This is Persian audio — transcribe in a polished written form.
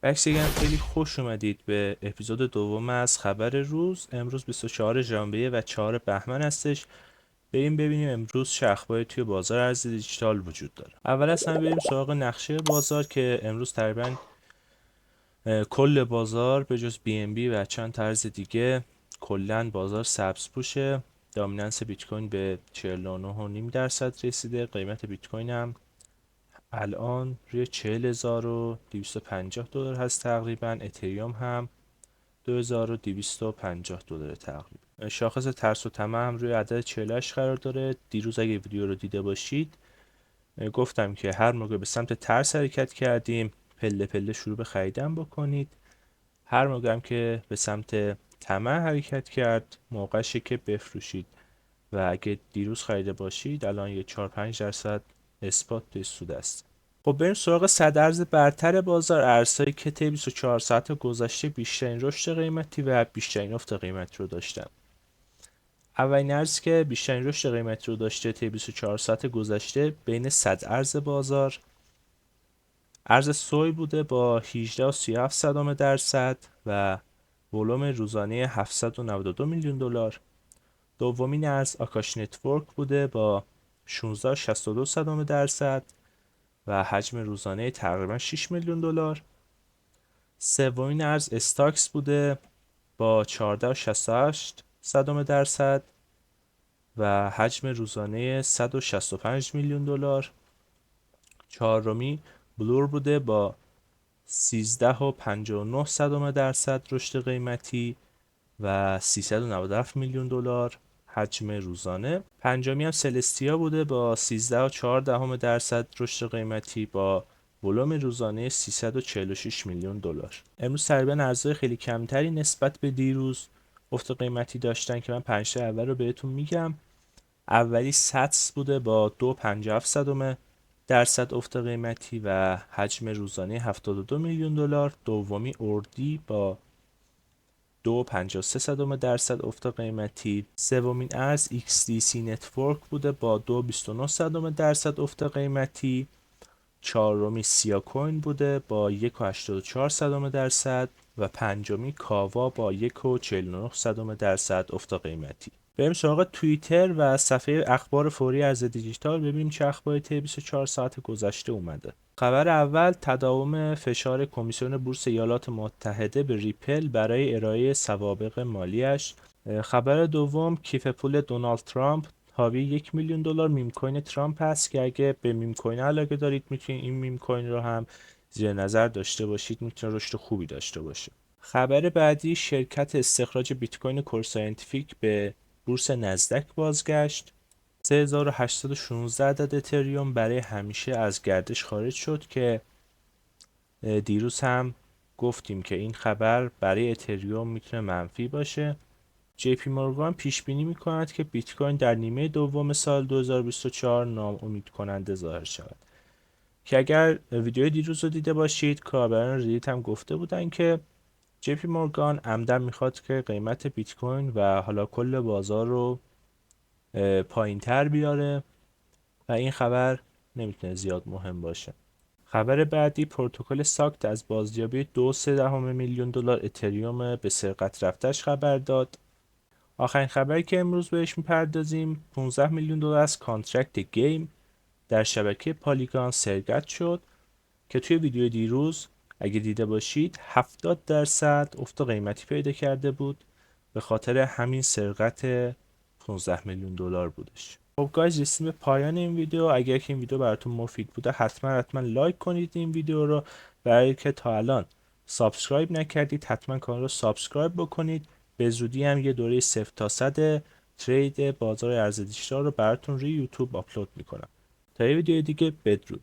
بکسیگن خیلی خوش اومدید به اپیزود دوم از خبر روز. امروز 24 ژانویه و 4 بهمن هستش. بریم ببینیم امروز چه اخباری توی بازار ارز دیجیتال وجود داره. اول از همه بریم سراغ نقشه بازار که امروز تقریبا کل بازار به جز بی ام بی و چند تا ارز دیگه کلا بازار سبزپوشه. دامیننس بیت کوین به 49.5% رسیده. قیمت بیت کوین هم الان روی 40,250 دلار هست تقریبا. اتریوم هم 2250 دلار تقریبا. شاخص ترس و طمع هم روی عدد 48 قرار داره. دیروز اگه ویدیو رو دیده باشید گفتم که هر موقع به سمت ترس حرکت کردیم پله پله شروع به خریدن بکنید. هر موقع هم که به سمت طمع حرکت کرد موقعشه که بفروشید و اگه دیروز خریده باشید الان یه 4-5% اثبات توی سود است. خب بریم سراغ صد ارز برتر بازار. ارزهایی که طی 24 ساعت گذشته بیشترین رشد قیمتی و بیشترین افت قیمتی رو داشتن. اولین ارزی که بیشترین رشد قیمتی رو داشته طی 24 ساعت گذشته بین 100 ارز بازار ارز سوی بوده با 18.37% و ولوم روزانه 792 میلیون دلار. دومین ارز آکاش نتورک بوده با 16.62% و حجم روزانه تقریبا 6 میلیون دلار. سومین ارز استاکس بوده با 14.68% و حجم روزانه 165 میلیون دلار. چهارمی بلور بوده با 13.59% رشد قیمتی و 397 میلیون دلار حجم روزانه. پنجمی هم سلستیا بوده با 13.4% رشد قیمتی با ولوم روزانه 346 میلیون دلار. امروز تقریبا ارزهای خیلی کمتری نسبت به دیروز افت قیمتی داشتن که من 5 تا اول رو بهتون میگم. اولی ساتس بوده با 2.57% افت قیمتی و حجم روزانه 72 میلیون دلار. دومی اوردی با 2.53% افت قیمتی. سومین ارز XDC نتورک بوده با 2.29% افت قیمتی. چهارمی سیا کوین بوده با 1.84% و پنجمی کاوا با 1.49% افت قیمتی. بریم سراغ توییتر و صفحه اخبار فوری ارز دیجیتال ببینیم چه اخباری طی 24 ساعت گذشته اومده. خبر اول تداوم فشار کمیسیون بورس ایالات متحده به ریپل برای ارائه سوابق مالیش. خبر دوم کیف پول دونالد ترامپ حاوی 1 میلیون دلار میم کوین ترامپ هست که اگه به میم کوین علاقه دارید میتونید این میم کوین رو هم زیر نظر داشته باشید، میتونه رشد خوبی داشته باشه. خبر بعدی شرکت استخراج بیت کوین کور ساینتیفیک به بورس نزدک بازگشت. 3816 عدد اتریوم برای همیشه از گردش خارج شد که دیروز هم گفتیم که این خبر برای اتریوم میتونه منفی باشه. جی پی مورگان پیش بینی میکند که بیت کوین در نیمه دوم سال 2024 ناامید کننده ظاهر شود. که اگر ویدیوی دیروز رو دیده باشید کاربران ریدیت هم گفته بودن که جی پی مورگان عمدن میخواد که قیمت بیت کوین و حالا کل بازار رو پایین تر بیاره و این خبر نمیتونه زیاد مهم باشه. خبر بعدی پروتکل ساکت از بازیابی 2.3 میلیون دلار اتریوم به سرقت رفتش خبر داد. آخرین خبری که امروز بهش میپردازیم 15 میلیون دلار از کانترکت گیم در شبکه پالیگان سرقت شد که توی ویدیو دیروز اگه دیده باشید 70% افت قیمتی پیدا کرده بود، به خاطر همین سرقت 15 میلیون دلار بودش. خب گایز رسیدیم به پایان این ویدیو. اگر که این ویدیو براتون مفید بوده حتما لایک کنید این ویدیو رو و اگر که تا الان سابسکرایب نکردید حتما کانال رو سابسکرایب بکنید. به زودی هم یه دوره 0 تا 100 ترید بازار ارز دیجیتال رو براتون روی یوتیوب آپلود میکنم. تا یه ویدیو دیگه بدرود.